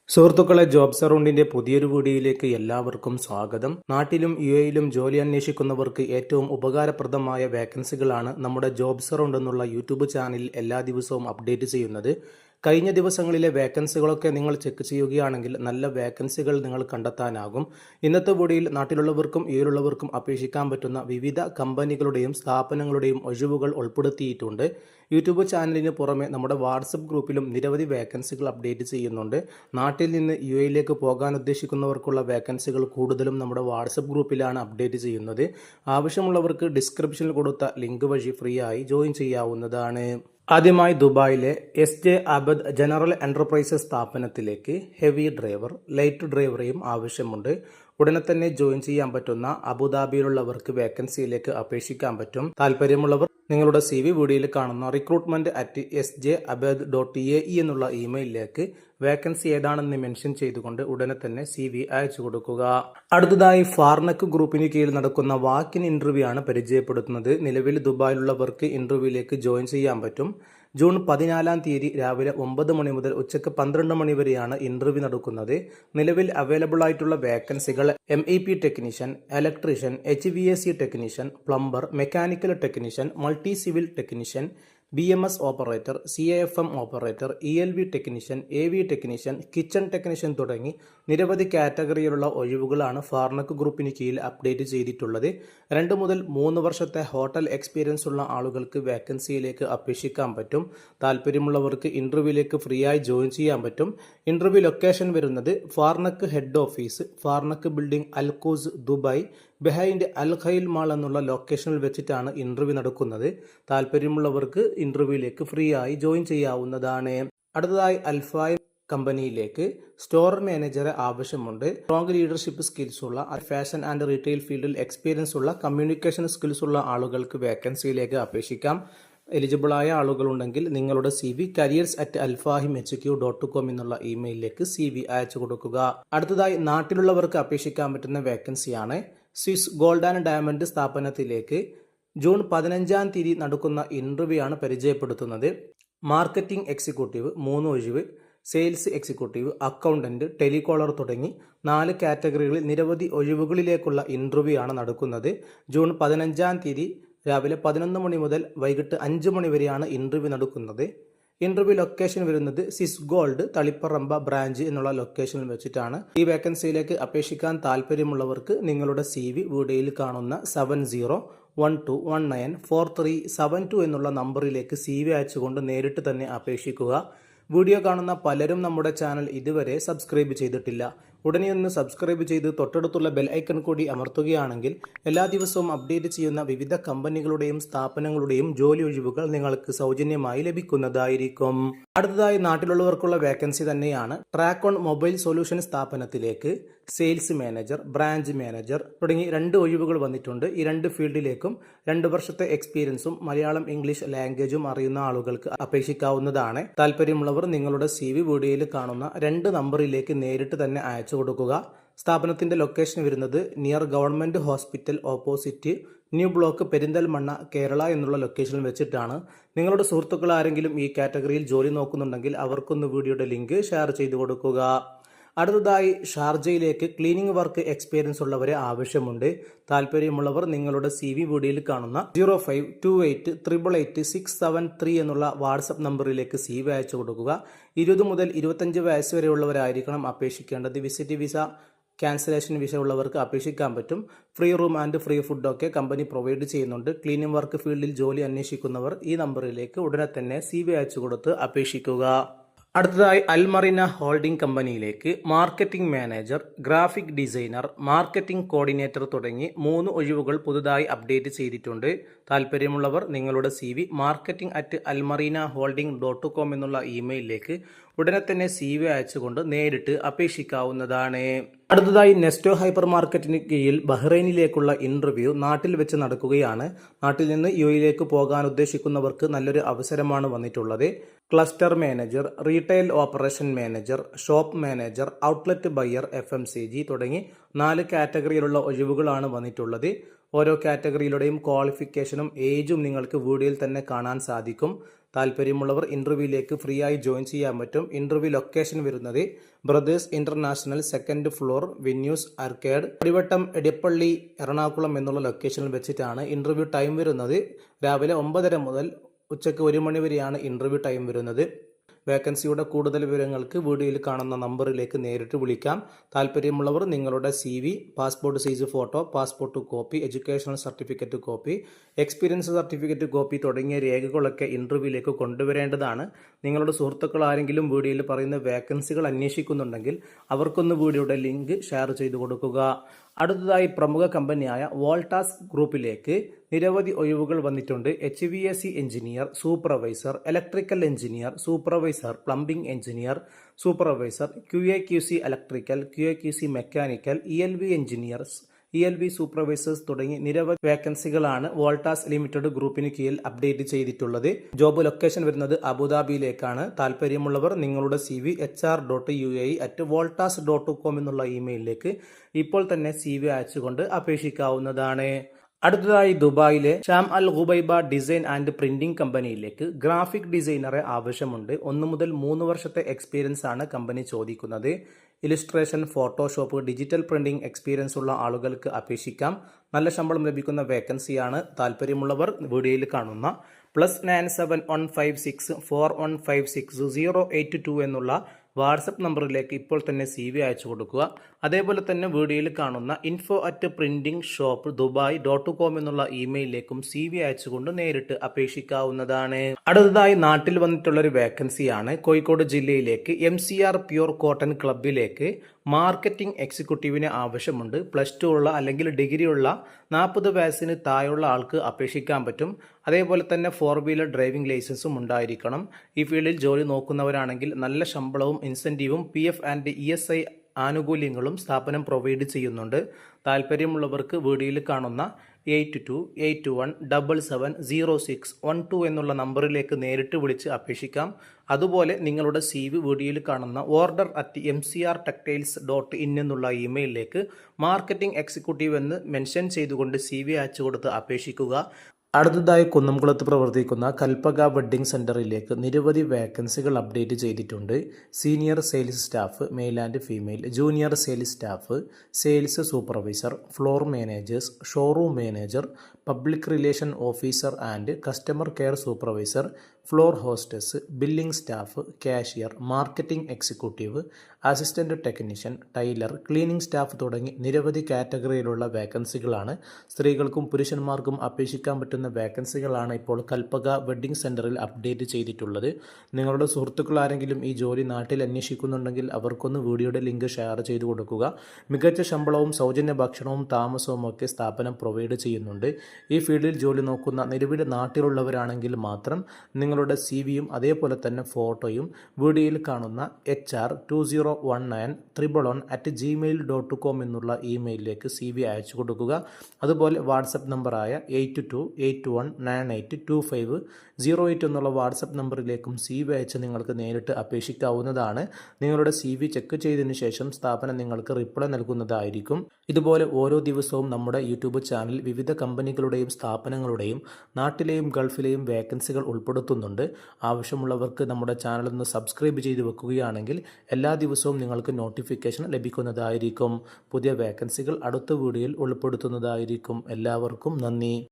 സുഹൃത്തുക്കളെ, ജോബ്സ് അറൗണ്ടിന്റെ പുതിയൊരു വീഡിയോയിലേക്ക് എല്ലാവർക്കും സ്വാഗതം. നാട്ടിലും യുഎഇയിലും ജോലി അന്വേഷിക്കുന്നവർക്ക് ഏറ്റവും ഉപകാരപ്രദമായ വേക്കൻസികളാണ് നമ്മുടെ ജോബ്സ് അറൗണ്ട് എന്നുള്ള യൂട്യൂബ് ചാനലിൽ എല്ലാ ദിവസവും അപ്ഡേറ്റ് ചെയ്യുന്നത്. കഴിഞ്ഞ ദിവസങ്ങളിലെ വേക്കൻസികളൊക്കെ നിങ്ങൾ ചെക്ക് ചെയ്യുകയാണെങ്കിൽ നല്ല വേക്കൻസികൾ നിങ്ങൾ കണ്ടെത്താനാകും. ഇന്നത്തെ വീഡിയോയിൽ നാട്ടിലുള്ളവർക്കും യുഎഇയിലുള്ളവർക്കും അപേക്ഷിക്കാൻ പറ്റുന്ന വിവിധ കമ്പനികളുടെയും സ്ഥാപനങ്ങളുടെയും ഒഴിവുകൾ ഉൾപ്പെടുത്തിയിട്ടുണ്ട്. യൂട്യൂബ് ചാനലിന് പുറമെ നമ്മുടെ വാട്സപ്പ് ഗ്രൂപ്പിലും നിരവധി വേക്കൻസികൾ അപ്ഡേറ്റ് ചെയ്യുന്നുണ്ട്. നാട്ടിൽ നിന്ന് യുഎഇയിലേക്ക് പോകാൻ ഉദ്ദേശിക്കുന്നവർക്കുള്ള വേക്കൻസികൾ കൂടുതലും നമ്മുടെ വാട്സപ്പ് ഗ്രൂപ്പിലാണ് അപ്ഡേറ്റ് ചെയ്യുന്നത്. ആവശ്യമുള്ളവർക്ക് ഡിസ്ക്രിപ്ഷനിൽ കൊടുത്ത ലിങ്ക് വഴി ഫ്രീ ആയി ജോയിൻ ചെയ്യാവുന്നതാണ്. ആദ്യമായി ദുബായിലെ എസ്.ജെ. അബദ് ജനറൽ എന്റർപ്രൈസസ് സ്ഥാപനത്തിലേക്ക് ഹെവി ഡ്രൈവർ, ലൈറ്റ് ഡ്രൈവറെയും ആവശ്യമുണ്ട്. ഉടനെ തന്നെ ജോയിൻ ചെയ്യാൻ പറ്റുന്ന അബുദാബിയിലുള്ളവർക്ക് വേക്കൻസിയിലേക്ക് അപേക്ഷിക്കാൻ പറ്റും. താല്പര്യമുള്ളവർ നിങ്ങളുടെ CV വീഡിയോയിൽ കാണുന്ന recruitment@sjabad.ae എന്നുള്ള ഇമെയിലിലേക്ക് വേക്കൻസി ഏതാണെന്ന് മെൻഷൻ ചെയ്തുകൊണ്ട് ഉടനെ തന്നെ CV അയച്ചു കൊടുക്കുക. അടുത്തതായി ഫാർനക് ഗ്രൂപ്പിന് കീഴിൽ നടക്കുന്ന വാക്കിൻ ഇന്റർവ്യൂ ആണ് പരിചയപ്പെടുത്തുന്നത്. നിലവിൽ ദുബായിലുള്ളവർക്ക് ഇന്റർവ്യൂയിലേക്ക് ജോയിൻ ചെയ്യാൻ പറ്റും. ജൂൺ 14-ാം തീയതി രാവിലെ 9 മണി മുതൽ ഉച്ചയ്ക്ക് 12 മണി വരെയാണ് ഇന്റർവ്യൂ നടക്കുന്നത്. നിലവിൽ അവൈലബിൾ ആയിട്ടുള്ള വേക്കൻസികൾ MEP technician, electrician, HVAC technician, plumber, mechanical technician, multi civil technician, BMS operator, CAFM operator, ELV technician, AV technician, kitchen technician തുടങ്ങി നിരവധി കാറ്റഗറിയിലുള്ള ഒഴിവുകളാണ് ഫാർനക് ഗ്രൂപ്പിന് കീഴിൽ അപ്ഡേറ്റ് ചെയ്തിട്ടുള്ളത്. 2 മുതൽ 3 വർഷത്തെ ഹോട്ടൽ എക്സ്പീരിയൻസ് ഉള്ള ആളുകൾക്ക് വേക്കൻസിയിലേക്ക് അപേക്ഷിക്കാൻ പറ്റും. താല്പര്യമുള്ളവർക്ക് ഇന്റർവ്യൂയിലേക്ക് ഫ്രീ ആയി ജോയിൻ ചെയ്യാൻ പറ്റും. ഇന്റർവ്യൂ ലൊക്കേഷൻ വരുന്നത് Farnek head office, Farnek building, Al Quoz, Dubai, behind Al Khail mall എന്നുള്ള ലൊക്കേഷനിൽ വെച്ചിട്ടാണ് ഇന്റർവ്യൂ നടക്കുന്നത്. താല്പര്യമുള്ളവർക്ക് ഇന്റർവ്യൂയിലേക്ക് ഫ്രീ ആയി ജോയിൻ ചെയ്യാവുന്നതാണ്. അടുത്തതായി അൽഫായ് കമ്പനിയിലേക്ക് സ്റ്റോർ മാനേജറെ ആവശ്യമുണ്ട്. സ്ട്രോങ് ലീഡർഷിപ്പ് സ്കിൽസ് ഉള്ള, ഫാഷൻ ആൻഡ് റീറ്റെയിൽ ഫീൽഡിൽ എക്സ്പീരിയൻസ് ഉള്ള, കമ്മ്യൂണിക്കേഷൻ സ്കിൽസ് ഉള്ള ആളുകൾക്ക് വേക്കൻസിയിലേക്ക് അപേക്ഷിക്കാം. എലിജിബിളായ ആളുകളുണ്ടെങ്കിൽ നിങ്ങളുടെ CV careers@alfahimhq.com എന്നുള്ള ഇമെയിലിലേക്ക് CV അയച്ചു കൊടുക്കുക. അടുത്തതായി നാട്ടിലുള്ളവർക്ക് അപേക്ഷിക്കാൻ പറ്റുന്ന വേക്കൻസിയാണ്. സ്വിസ് ഗോൾഡ് ആൻഡ് ഡയമണ്ട് സ്ഥാപനത്തിലേക്ക് ജൂൺ 15-ാം തീയതി നടക്കുന്ന ഇന്റർവ്യൂ ആണ് പരിചയപ്പെടുത്തുന്നത്. മാർക്കറ്റിംഗ് എക്സിക്യൂട്ടീവ് 3 ഒഴിവ്, സെയിൽസ് എക്സിക്യൂട്ടീവ്, അക്കൗണ്ടന്റ്, ടെലികോളർ തുടങ്ങി 4 കാറ്റഗറികളിൽ നിരവധി ഒഴിവുകളിലേക്കുള്ള ഇന്റർവ്യൂ ആണ് നടക്കുന്നത്. ജൂൺ 15-ാം തീയതി രാവിലെ 11 മണി മുതൽ വൈകിട്ട് 5 മണി വരെയാണ് ഇന്റർവ്യൂ നടക്കുന്നത്. ഇന്റർവ്യൂ ലൊക്കേഷൻ വരുന്നത് സ്വിസ് ഗോൾഡ് തളിപ്പറമ്പ ബ്രാഞ്ച് എന്നുള്ള ലൊക്കേഷനിൽ വെച്ചിട്ടാണ്. ഈ വേക്കൻസിയിലേക്ക് അപേക്ഷിക്കാൻ താല്പര്യമുള്ളവർക്ക് നിങ്ങളുടെ CV വീഡിയോയിൽ കാണുന്ന 7012194372 എന്നുള്ള നമ്പറിലേക്ക് CV അയച്ചുകൊണ്ട് നേരിട്ട് തന്നെ അപേക്ഷിക്കുക. വീഡിയോ കാണുന്ന പലരും നമ്മുടെ ചാനൽ ഇതുവരെ സബ്സ്ക്രൈബ് ചെയ്തിട്ടില്ല. ഉടനെ ഒന്ന് സബ്സ്ക്രൈബ് ചെയ്ത് തൊട്ടടുത്തുള്ള ബെൽ ഐക്കൺ കൂടി അമർത്തുകയാണെങ്കിൽ എല്ലാ ദിവസവും അപ്ഡേറ്റ് ചെയ്യുന്ന വിവിധ കമ്പനികളുടെയും സ്ഥാപനങ്ങളുടെയും ജോലി ഒഴിവുകൾ നിങ്ങൾക്ക് സൗജന്യമായി ലഭിക്കുന്നതായിരിക്കും. അടുത്തതായി നാട്ടിലുള്ളവർക്കുള്ള വേക്കൻസി തന്നെയാണ്. ട്രാക്ക് ഓൺ മൊബൈൽ സൊല്യൂഷൻ സ്ഥാപനത്തിലേക്ക് സെയിൽസ് മാനേജർ, ബ്രാഞ്ച് മാനേജർ തുടങ്ങി 2 ഒഴിവുകൾ വന്നിട്ടുണ്ട്. ഈ 2 ഫീൽഡിലേക്കും 2 വർഷത്തെ എക്സ്പീരിയൻസും മലയാളം, ഇംഗ്ലീഷ് ലാംഗ്വേജും അറിയുന്ന ആളുകൾക്ക് അപേക്ഷിക്കാവുന്നതാണ്. താല്പര്യമുള്ളവർ നിങ്ങളുടെ CV വീഡിയോയിൽ കാണുന്ന 2 നമ്പറിലേക്ക് നേരിട്ട് തന്നെ അയച്ചു കൊടുക്കുക. സ്ഥാപനത്തിന്റെ ലൊക്കേഷൻ വരുന്നത് near government hospital opposite new block, Perinthalmanna, Kerala എന്നുള്ള ലൊക്കേഷനിൽ വെച്ചിട്ടാണ്. നിങ്ങളുടെ സുഹൃത്തുക്കൾ ആരെങ്കിലും ഈ കാറ്റഗറിയിൽ ജോലി നോക്കുന്നുണ്ടെങ്കിൽ അവർക്കൊന്ന് വീഡിയോയുടെ ലിങ്ക് ഷെയർ ചെയ്തു കൊടുക്കുക. അടുത്തതായി ഷാർജയിലേക്ക് ക്ലീനിംഗ് വർക്ക് എക്സ്പീരിയൻസ് ഉള്ളവരെ ആവശ്യമുണ്ട്. താല്പര്യമുള്ളവർ നിങ്ങളുടെ CV വീഡിയോയിൽ കാണുന്ന 0528888673 എന്നുള്ള വാട്സപ്പ് നമ്പറിലേക്ക് CV അയച്ചു കൊടുക്കുക. 20 മുതൽ 25 വയസ്സ് വരെയുള്ളവരായിരിക്കണം അപേക്ഷിക്കേണ്ടത്. വിസിറ്റ് വിസ, ക്യാൻസലേഷൻ വിസ ഉള്ളവർക്ക് അപേക്ഷിക്കാൻ പറ്റും. ഫ്രീ റൂം ആൻഡ് ഫ്രീ ഫുഡൊക്കെ കമ്പനി പ്രൊവൈഡ് ചെയ്യുന്നുണ്ട്. ക്ലീനിംഗ് വർക്ക് ഫീൽഡിൽ ജോലി അന്വേഷിക്കുന്നവർ ഈ നമ്പറിലേക്ക് ഉടനെ തന്നെ CV അയച്ചു കൊടുത്ത് അപേക്ഷിക്കുക. അടുത്തതായി അൽമറീന ഹോൾഡിംഗ് കമ്പനിയിലേക്ക് marketing manager, graphic designer, marketing coordinator തുടങ്ങി 3 ഒഴിവുകൾ പുതുതായി അപ്ഡേറ്റ് ചെയ്തിട്ടുണ്ട്. താല്പര്യമുള്ളവർ നിങ്ങളുടെ CV marketing@almarinaholding.com എന്നുള്ള ഇമെയിലിലേക്ക് ഉടനെ തന്നെ CV അയച്ചുകൊണ്ട് നേരിട്ട് അപേക്ഷിക്കാവുന്നതാണ്. അടുത്തതായി നെസ്റ്റോ ഹൈപ്പർ മാർക്കറ്റിന് കീഴിൽ ബഹ്റൈനിലേക്കുള്ള ഇന്റർവ്യൂ നാട്ടിൽ വെച്ച് നടക്കുകയാണ്. നാട്ടിൽ നിന്ന് UAE പോകാൻ ഉദ്ദേശിക്കുന്നവർക്ക് നല്ലൊരു അവസരമാണ് വന്നിട്ടുള്ളത്. Cluster manager, retail operation manager, shop manager, outlet buyer, FMCG തുടങ്ങി 4 കാറ്റഗറിയിലുള്ള ഒഴിവുകളാണ് വന്നിട്ടുള്ളത്. ഓരോ കാറ്റഗറിയിലൂടെയും ക്വാളിഫിക്കേഷനും ഏജും നിങ്ങൾക്ക് വീഡിയോയിൽ തന്നെ കാണാൻ സാധിക്കും. താല്പര്യമുള്ളവർ ഇൻ്റർവ്യൂവിലേക്ക് ഫ്രീ ആയി ജോയിൻ ചെയ്യാൻ പറ്റും. ഇൻ്റർവ്യൂ ലൊക്കേഷൻ വരുന്നത് brothers international, 2nd floor, venues arcade, Adivattam, Edappally, Ernakulam എന്നുള്ള ലൊക്കേഷനിൽ വെച്ചിട്ടാണ്. ഇൻ്റർവ്യൂ ടൈം വരുന്നത് രാവിലെ 9:30 മുതൽ ഉച്ചയ്ക്ക് 1 മണി വരെയാണ് ഇൻ്റർവ്യൂ ടൈം വരുന്നത്. വേക്കൻസിയുടെ കൂടുതൽ വിവരങ്ങൾക്ക് വീഡിയോയിൽ കാണുന്ന നമ്പറിലേക്ക് നേരിട്ട് വിളിക്കാം. താല്പര്യമുള്ളവർ നിങ്ങളുടെ CV, passport size photo, passport copy, educational certificate copy, experience certificate copy തുടങ്ങിയ രേഖകളൊക്കെ ഇൻ്റർവ്യൂവിലേക്ക് കൊണ്ടുവരേണ്ടതാണ്. നിങ്ങളുടെ സുഹൃത്തുക്കൾ ആരെങ്കിലും വീഡിയോയിൽ പറയുന്ന വേക്കൻസികൾ അന്വേഷിക്കുന്നുണ്ടെങ്കിൽ അവർക്കൊന്ന് വീഡിയോയുടെ ലിങ്ക് ഷെയർ ചെയ്തു കൊടുക്കുക. അടുത്തതായി പ്രമുഖ കമ്പനിയായ വോൾട്ടാസ് ഗ്രൂപ്പിലേക്ക് നിരവധി ഒഴിവുകൾ വന്നിട്ടുണ്ട്. HVAC engineer, supervisor, electrical engineer, supervisor, plumbing engineer, supervisor, QA/QC electrical, QA/QC mechanical, ELV engineers, ELV supervisors തുടങ്ങി നിരവധി വേക്കൻസികളാണ് വോൾട്ടാസ് ലിമിറ്റഡ് ഗ്രൂപ്പിന് കീഴിൽ അപ്ഡേറ്റ് ചെയ്തിട്ടുള്ളത്. ജോബ് ലൊക്കേഷൻ വരുന്നത് അബുദാബിയിലേക്കാണ്. താല്പര്യമുള്ളവർ നിങ്ങളുടെ CV hr.uae@voltas.com എന്നുള്ള ഇമെയിലിലേക്ക് ഇപ്പോൾ തന്നെ CV അയച്ചുകൊണ്ട് അപേക്ഷിക്കാവുന്നതാണ്. അടുത്തതായി ദുബായിലെ Sham Al Khubaiba design and printing കമ്പനിയിലേക്ക് ഗ്രാഫിക് ഡിസൈനറെ ആവശ്യമുണ്ട്. 1 മുതൽ 3 വർഷത്തെ എക്സ്പീരിയൻസ് ആണ് കമ്പനി ചോദിക്കുന്നത്. Illustration, Photoshop, digital printing experience ഉള്ള ആളുകൾക്ക് അപേക്ഷിക്കാം. നല്ല ശമ്പളം ലഭിക്കുന്ന വേക്കൻസിയാണ്. താല്പര്യമുള്ളവർ വീഡിയോയിൽ കാണുന്ന +971564156082 എന്നുള്ള വാട്സപ്പ് നമ്പറിലേക്ക് ഇപ്പോൾ തന്നെ CV അയച്ചു കൊടുക്കുക. അതേപോലെ തന്നെ വീഡിയോയിൽ കാണുന്ന info@printingshopdubai.com എന്നുള്ള ഇമെയിലിലേക്കും CV അയച്ചുകൊണ്ട് നേരിട്ട് അപേക്ഷിക്കാവുന്നതാണ്. അടുത്തതായി നാട്ടിൽ വന്നിട്ടുള്ളൊരു വേക്കൻസിയാണ്. കോഴിക്കോട് ജില്ലയിലേക്ക് MCR പ്യൂർ കോട്ടൺ ക്ലബിലേക്ക് മാർക്കറ്റിംഗ് എക്സിക്യൂട്ടീവിന് ആവശ്യമുണ്ട്. +2 ഉള്ള അല്ലെങ്കിൽ ഡിഗ്രി ഉള്ള 40 വയസ്സിന് താഴെയുള്ള ആൾക്ക് അപേക്ഷിക്കാൻ പറ്റും. അതേപോലെ തന്നെ 4 വീലർ ഡ്രൈവിംഗ് ലൈസൻസും ഉണ്ടായിരിക്കണം. ഈ ഫീൽഡിൽ ജോലി നോക്കുന്നവരാണെങ്കിൽ നല്ല ശമ്പളവും ഇൻസെൻറ്റീവും PF ആൻഡ് ESI ആനുകൂല്യങ്ങളും സ്ഥാപനം പ്രൊവൈഡ് ചെയ്യുന്നുണ്ട്. താല്പര്യമുള്ളവർക്ക് വീഡിയോയിൽ കാണുന്ന 8281770612 എന്നുള്ള നമ്പറിലേക്ക് നേരിട്ട് വിളിച്ച് അപേക്ഷിക്കാം. അതുപോലെ നിങ്ങളുടെ CV വീഡിയോയിൽ കാണുന്ന order@mcrtextiles.in എന്നുള്ള ഇമെയിലിലേക്ക് മാർക്കറ്റിംഗ് എക്സിക്യൂട്ടീവ് എന്ന് മെൻഷൻ ചെയ്തുകൊണ്ട് CV അയച്ചു കൊടുത്ത് അപേക്ഷിക്കുക. അടുത്തതായി കുന്നംകുളത്ത് പ്രവർത്തിക്കുന്ന കൽപ്പക വെഡ്ഡിംഗ് സെൻ്ററിലേക്ക് നിരവധി വേക്കൻസികൾ അപ്ഡേറ്റ് ചെയ്തിട്ടുണ്ട്. Senior sales staff male and female, junior sales staff, sales supervisor, floor managers, showroom manager, public relation officer and customer care supervisor, floor hostess, billing staff, cashier, marketing executive, assistant technician, tailor, cleaning staff തുടങ്ങി നിരവധി കാറ്റഗറിയിലുള്ള വേക്കൻസികളാണ്. സ്ത്രീകൾക്കും പുരുഷന്മാർക്കും അപേക്ഷിക്കാൻ പറ്റുന്ന വേക്കൻസികളാണ് ഇപ്പോൾ Kalpaka wedding സെൻ്ററിൽ update ചെയ്തിട്ടുള്ളത്. നിങ്ങളുടെ സുഹൃത്തുക്കൾ ആരെങ്കിലും ഈ ജോലി നാട്ടിൽ അന്വേഷിക്കുന്നുണ്ടെങ്കിൽ അവർക്കൊന്ന് വീഡിയോയുടെ ലിങ്ക് ഷെയർ ചെയ്ത് കൊടുക്കുക. മികച്ച ശമ്പളവും സൗജന്യ ഭക്ഷണവും താമസവും ഒക്കെ സ്ഥാപനം പ്രൊവൈഡ് ചെയ്യുന്നുണ്ട്. ഈ ഫീൽഡിൽ ജോലി നോക്കുന്ന നിലവിൽ നാട്ടിലുള്ളവരാണെങ്കിൽ മാത്രം നിങ്ങളുടെ CVയും അതേപോലെ തന്നെ ഫോട്ടോയും വീഡിയോയിൽ കാണുന്ന HR201911@gmail.com എന്നുള്ള ഇമെയിലിലേക്ക് CV അയച്ചു കൊടുക്കുക. അതുപോലെ വാട്സപ്പ് നമ്പറായ 8281982508 എന്നുള്ള വാട്സപ്പ് നമ്പറിലേക്കും CV അയച്ച് നിങ്ങൾക്ക് നേരിട്ട് അപേക്ഷിക്കാവുന്നതാണ്. നിങ്ങളുടെ CV ചെക്ക് ചെയ്തതിന് ശേഷം സ്ഥാപനം നിങ്ങൾക്ക് റിപ്ലൈ നൽകുന്നതായിരിക്കും. ഇതുപോലെ ഓരോ ദിവസവും നമ്മുടെ യൂട്യൂബ് ചാനൽ വിവിധ കമ്പനികളുടെയും സ്ഥാപനങ്ങളുടെയും നാട്ടിലെയും ഗൾഫിലെയും വേക്കൻസികൾ ഉൾപ്പെടുത്തുന്നുണ്ട്. ആവശ്യമുള്ളവർക്ക് നമ്മുടെ ചാനൽ ഒന്ന് സബ്സ്ക്രൈബ് ചെയ്ത് വെക്കുകയാണെങ്കിൽ എല്ലാ ദിവസവും നിങ്ങൾക്ക് നോട്ടിഫിക്കേഷൻ ലഭിക്കുന്നതായിരിക്കും. പുതിയ വേക്കൻസികൾ അടുത്ത വീഡിയോയിൽ ഉൾപ്പെടുത്തുന്നതായിരിക്കും. എല്ലാവർക്കും നന്ദി.